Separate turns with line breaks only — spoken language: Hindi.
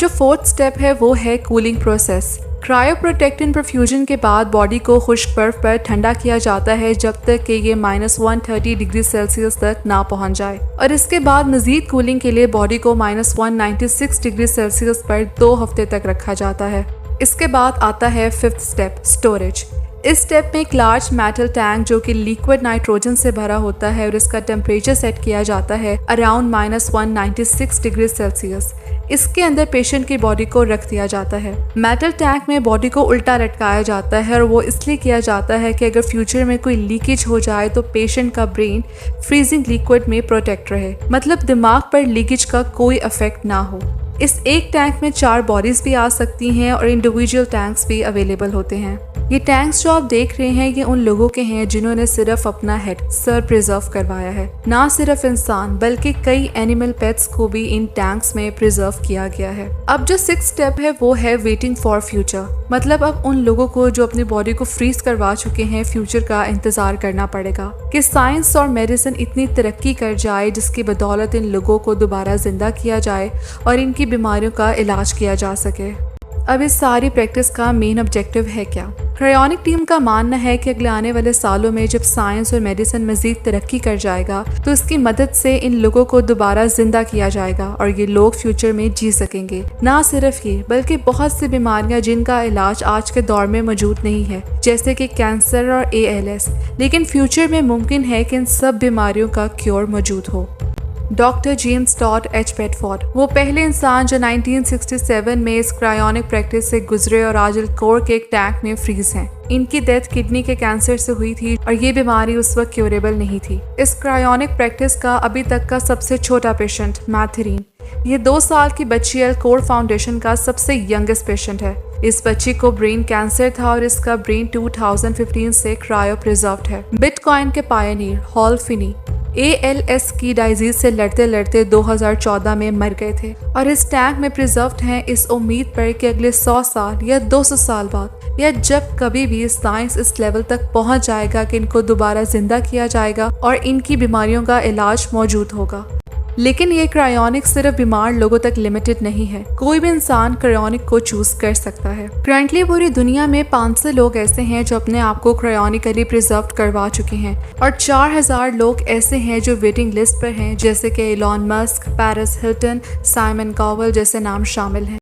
जो फोर्थ स्टेप है वो है कूलिंग प्रोसेस। क्रायोप्रोटेक्टिन परफ्यूजन के बाद बॉडी को खुश्क बर्फ पर ठंडा किया जाता है जब तक कि ये -130 डिग्री सेल्सियस तक ना पहुंच जाए, और इसके बाद मजीद कूलिंग के लिए बॉडी को -196 डिग्री सेल्सियस पर 2 हफ्ते तक रखा जाता है। इसके बाद आता है फिफ्थ स्टेप, स्टोरेज। इस स्टेप में एक लार्ज मेटल टैंक जो कि लिक्विड नाइट्रोजन से भरा होता है और इसका टेम्परेचर सेट किया जाता है अराउंड -196 डिग्री सेल्सियस। इसके अंदर पेशेंट की बॉडी को रख दिया जाता है। मेटल टैंक में बॉडी को उल्टा लटकाया जाता है और वो इसलिए किया जाता है कि अगर फ्यूचर में कोई लीकेज हो जाए तो पेशेंट का ब्रेन फ्रीजिंग लिक्विड में प्रोटेक्ट रहे, मतलब दिमाग पर लीकेज का कोई इफेक्ट ना हो। इस एक टैंक में 4 बॉडीज भी आ सकती हैं और इंडिविजुअल टैंक्स भी अवेलेबल होते हैं। ये टैंक्स जो आप देख रहे हैं ये उन लोगों के हैं जिन्होंने सिर्फ अपना हेड सर प्रिजर्व करवाया है। ना सिर्फ इंसान बल्कि कई एनिमल पेट्स को भी इन टैंक्स में प्रिजर्व किया गया है। अब जो 6th स्टेप है वो है वेटिंग फॉर फ्यूचर, मतलब अब उन लोगों को जो अपनी बॉडी को फ्रीज करवा चुके हैं फ्यूचर का इंतजार करना पड़ेगा कि साइंस और मेडिसिन इतनी तरक्की कर जाए जिसकी बदौलत इन लोगों को दोबारा जिंदा किया जाए और इनकी बीमारियों का इलाज किया जा सके। अब इस सारी प्रैक्टिस का मेन ऑब्जेक्टिव है क्या? क्रायोनिक टीम का मानना है कि अगले आने वाले सालों में जब साइंस और मेडिसिन मजीद तरक्की कर जाएगा तो इसकी मदद से इन लोगों को दोबारा जिंदा किया जाएगा और ये लोग फ्यूचर में जी सकेंगे। ना सिर्फ ये बल्कि बहुत सी बीमारियां जिनका इलाज आज के दौर में मौजूद नहीं है, जैसे कि कैंसर और ALS, लेकिन फ्यूचर में मुमकिन है कि इन सब बीमारियों का क्योर मौजूद हो। Doctor James Todd H Bedford वो पहले इंसान जो 1967 में इस क्रायोनिक प्रैक्टिस से गुजरे और आज कोर के एक टैंक में फ्रीज हैं। इनकी डेथ किडनी के कैंसर से हुई थी और ये बीमारी उस वक्त क्योरेबल नहीं थी। इस क्रायोनिक प्रैक्टिस का अभी तक का सबसे छोटा पेशेंट मैथरीन, ये 2 साल की बच्ची एलकोर फाउंडेशन का सबसे यंगेस्ट पेशेंट है। इस बच्ची को ब्रेन कैंसर था और इसका ब्रेन 2015 से क्रायो प्रिजर्व्ड है। बिटकॉइन के पायनियर हॉल फिनी ALS की डायजीज से लड़ते लड़ते 2014 में मर गए थे और इस टैंक में प्रिजर्व्ड हैं इस उम्मीद पर कि अगले 100 साल या 200 साल बाद या जब कभी भी साइंस इस लेवल तक पहुंच जाएगा कि इनको दोबारा जिंदा किया जाएगा और इनकी बीमारियों का इलाज मौजूद होगा। लेकिन ये क्रायोनिक सिर्फ बीमार लोगों तक लिमिटेड नहीं है, कोई भी इंसान क्रायोनिक को चूज कर सकता है। करंटली पूरी दुनिया में 500 लोग ऐसे हैं जो अपने आप को क्रायोनिकली प्रिजर्व करवा चुके हैं और 4000 लोग ऐसे हैं जो वेटिंग लिस्ट पर हैं, जैसे कि Elon Musk, Paris Hilton, Simon Cowell जैसे नाम शामिल हैं।